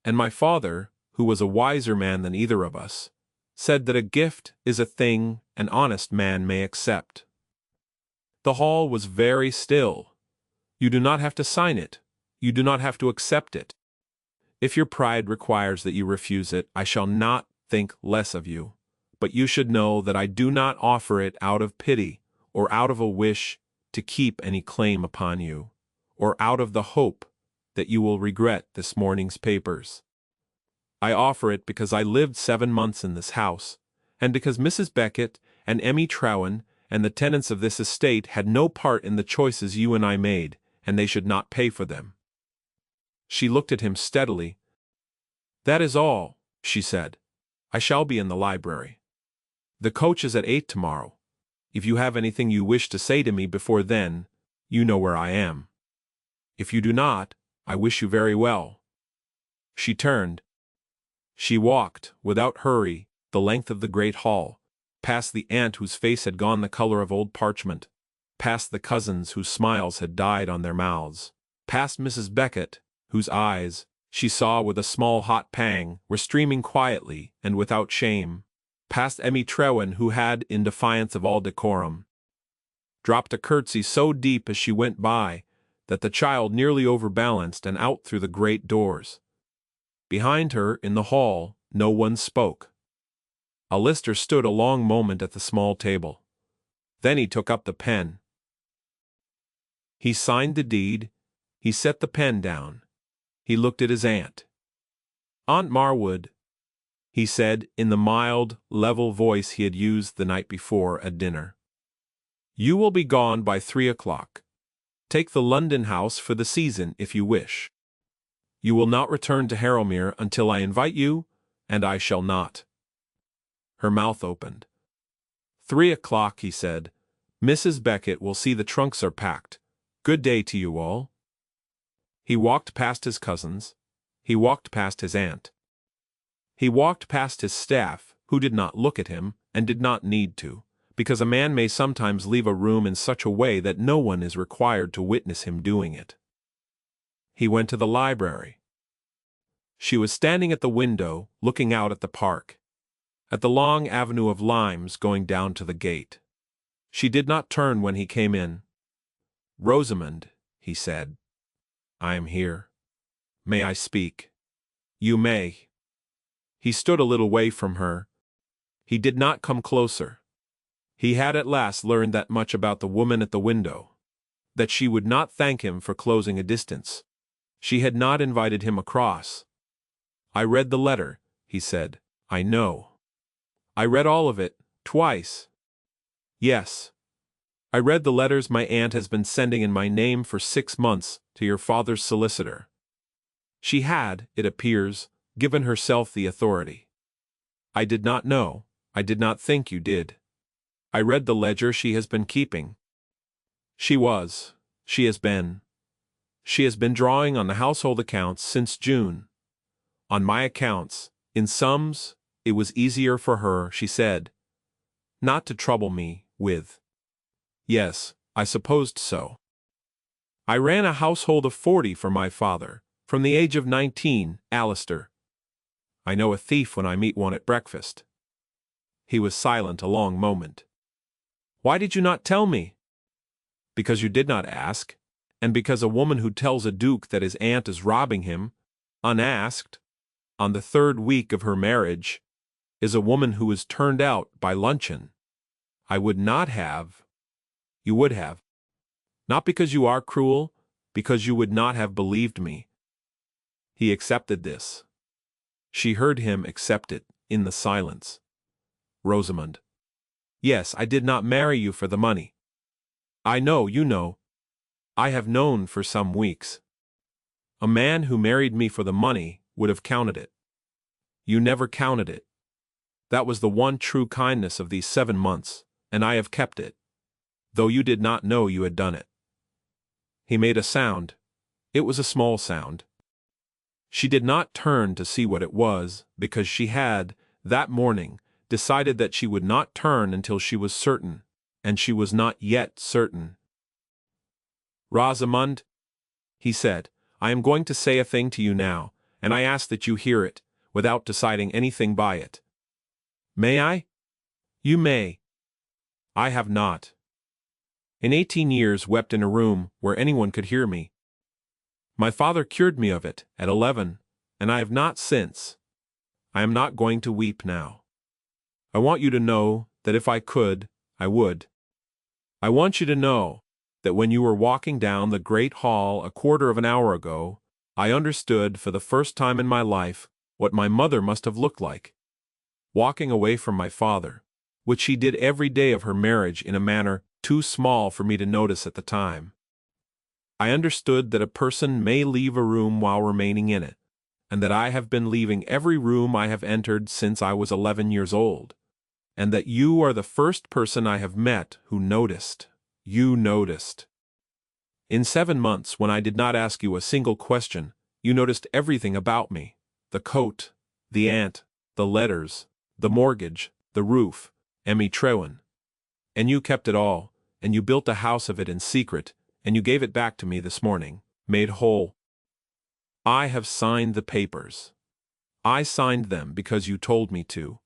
And my father, who was a wiser man than either of us, said that a gift is a thing an honest man may accept." The hall was very still. "You do not have to sign it. You do not have to accept it. If your pride requires that you refuse it, I shall not think less of you. But you should know that I do not offer it out of pity, or out of a wish to keep any claim upon you, or out of the hope that you will regret this morning's papers. I offer it because I lived 7 months in this house, and because Mrs. Beckett and Emmy Trowen and the tenants of this estate had no part in the choices you and I made, and they should not pay for them." She looked at him steadily. "That is all," she said. "I shall be in the library. The coach is at 8 tomorrow. If you have anything you wish to say to me before then, you know where I am. If you do not, I wish you very well." She turned. She walked, without hurry, the length of the great hall, past the aunt whose face had gone the color of old parchment, past the cousins whose smiles had died on their mouths, past Mrs. Beckett, whose eyes, she saw with a small hot pang, were streaming quietly and without shame, past Emmy Trowen, who had, in defiance of all decorum, dropped a curtsy so deep as she went by that the child nearly overbalanced, and out through the great doors. Behind her, in the hall, no one spoke. Alistair stood a long moment at the small table. Then he took up the pen. He signed the deed. He set the pen down. He looked at his aunt. "Aunt Marwood," he said in the mild, level voice he had used the night before at dinner, "you will be gone by 3 o'clock. Take the London house for the season if you wish. You will not return to Harrowmere until I invite you, and I shall not." Her mouth opened. 3 o'clock, he said. "Mrs. Beckett will see the trunks are packed. Good day to you all." He walked past his cousins. He walked past his aunt. He walked past his staff, who did not look at him, and did not need to, because a man may sometimes leave a room in such a way that no one is required to witness him doing it. He went to the library. She was standing at the window, looking out at the park, at the long avenue of limes going down to the gate. She did not turn when he came in. "Rosamond," he said, "I am here. May I speak?" "You may." He stood a little way from her. He did not come closer. He had at last learned that much about the woman at the window, that she would not thank him for closing a distance. She had not invited him across. "I read the letter," he said. "I know. I read all of it, twice. Yes. I read the letters my aunt has been sending in my name for 6 months to your father's solicitor. She had, it appears, given herself the authority. I did not know, I did not think you did. I read the ledger she has been keeping. She has been drawing on the household accounts since June. On my accounts, in sums, it was easier for her, she said, not to trouble me with. Yes, I supposed so. I ran a household of 40 for my father, from the age of 19, Alistair. I know a thief when I meet one at breakfast." He was silent a long moment. "Why did you not tell me?" "Because you did not ask, and because a woman who tells a duke that his aunt is robbing him, unasked, on the 3rd week of her marriage, is a woman who is turned out by luncheon. I would not have. You would have. Not because you are cruel, because you would not have believed me." He accepted this. She heard him accept it, in the silence. "Rosamond. Yes, I did not marry you for the money. I know, you know. I have known for some weeks. A man who married me for the money would have counted it. You never counted it. That was the one true kindness of these 7 months, and I have kept it, though you did not know you had done it." He made a sound. It was a small sound. She did not turn to see what it was, because she had, that morning, decided that she would not turn until she was certain, and she was not yet certain. "Rosamond," he said, "I am going to say a thing to you now, and I ask that you hear it, without deciding anything by it." "May I?" "You may." "I have not, in 18 years, wept in a room where anyone could hear me. My father cured me of it at 11, and I have not since. I am not going to weep now. I want you to know that if I could, I would. I want you to know that when you were walking down the great hall a quarter of an hour ago, I understood for the first time in my life what my mother must have looked like, walking away from my father, which she did every day of her marriage in a manner too small for me to notice at the time. I understood that a person may leave a room while remaining in it, and that I have been leaving every room I have entered since I was 11 years old, and that you are the first person I have met who noticed. You noticed. In 7 months, when I did not ask you a single question, you noticed everything about me: the coat, the aunt, the letters, the mortgage, the roof, Emmy Trewen. And you kept it all, and you built a house of it in secret, and you gave it back to me this morning, made whole. I have signed the papers. I signed them because you told me to,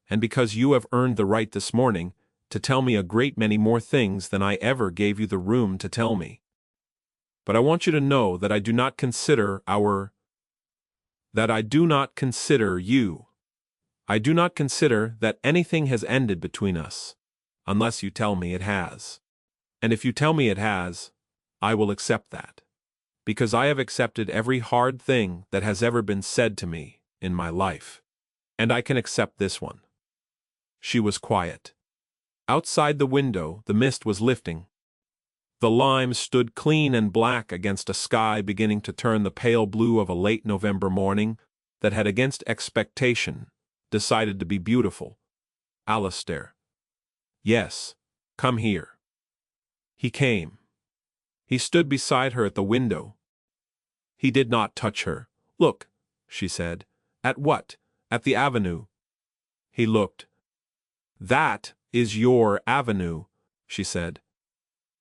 and because you have earned the right this morning to tell me a great many more things than I ever gave you the room to tell me. But I want you to know that I do not consider you. I do not consider that anything has ended between us, unless you tell me it has. And if you tell me it has, I will accept that, because I have accepted every hard thing that has ever been said to me in my life, and I can accept this one." She was quiet. Outside the window, the mist was lifting. The limes stood clean and black against a sky beginning to turn the pale blue of a late November morning that had against expectation decided to be beautiful. Alistair. Yes, come here. He came. He stood beside her at the window. He did not touch her. Look, she said. At what? At the avenue. He looked. That is your avenue, she said.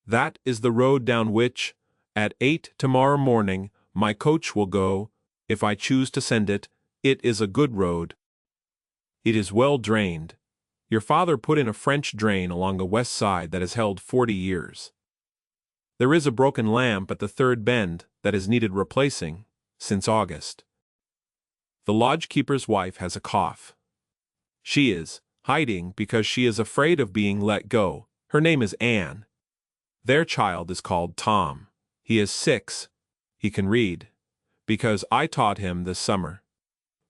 That is the road down which, at 8 tomorrow morning, my coach will go, if I choose to send it. It is a good road. It is well drained. Your father put in a French drain along the west side that has held 40 years. There is a broken lamp at the third bend that has needed replacing since August. The lodge-keeper's wife has a cough. She is hiding because she is afraid of being let go. Her name is Anne. Their child is called Tom. He is 6. He can read, because I taught him this summer.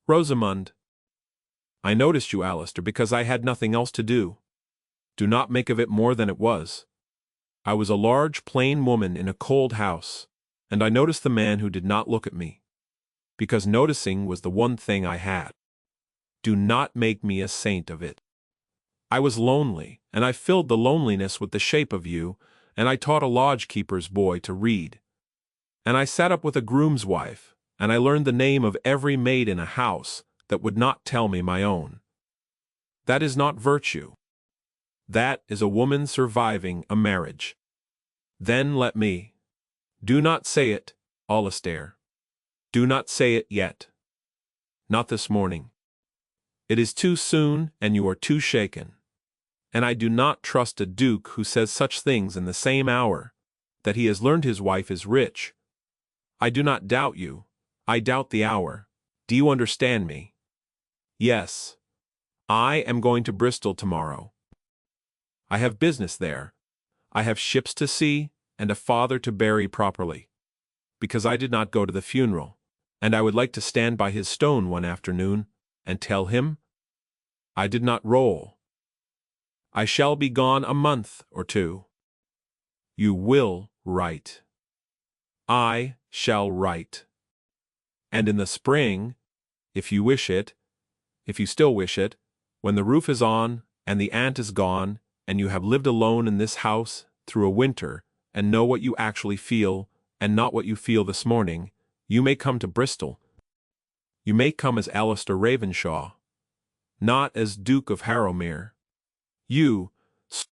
Rosamund. I noticed you, Alistair, because I had nothing else to do. Do not make of it more than it was. I was a large, plain woman in a cold house, and I noticed the man who did not look at me, because noticing was the one thing I had. Do not make me a saint of it. I was lonely, and I filled the loneliness with the shape of you, and I taught a lodge-keeper's boy to read. And I sat up with a groom's wife, and I learned the name of every maid in a house that would not tell me my own. That is not virtue. That is a woman surviving a marriage. Then let me. Do not say it, Alistair. Do not say it yet. Not this morning. It is too soon, and you are too shaken. And I do not trust a duke who says such things in the same hour, that he has learned his wife is rich. I do not doubt you. I doubt the hour. Do you understand me? Yes. I am going to Bristol tomorrow. I have business there. I have ships to see, and a father to bury properly. Because I did not go to the funeral, and I would like to stand by his stone one afternoon, and tell him I did not roll. I shall be gone a month or 2. You will write. I shall write. And in the spring, if you wish it, if you still wish it, when the roof is on, and the aunt is gone, and you have lived alone in this house through a winter, and know what you actually feel, and not what you feel this morning, you may come to Bristol. You may come as Alistair Ravenshaw, not as Duke of Harrowmere. You,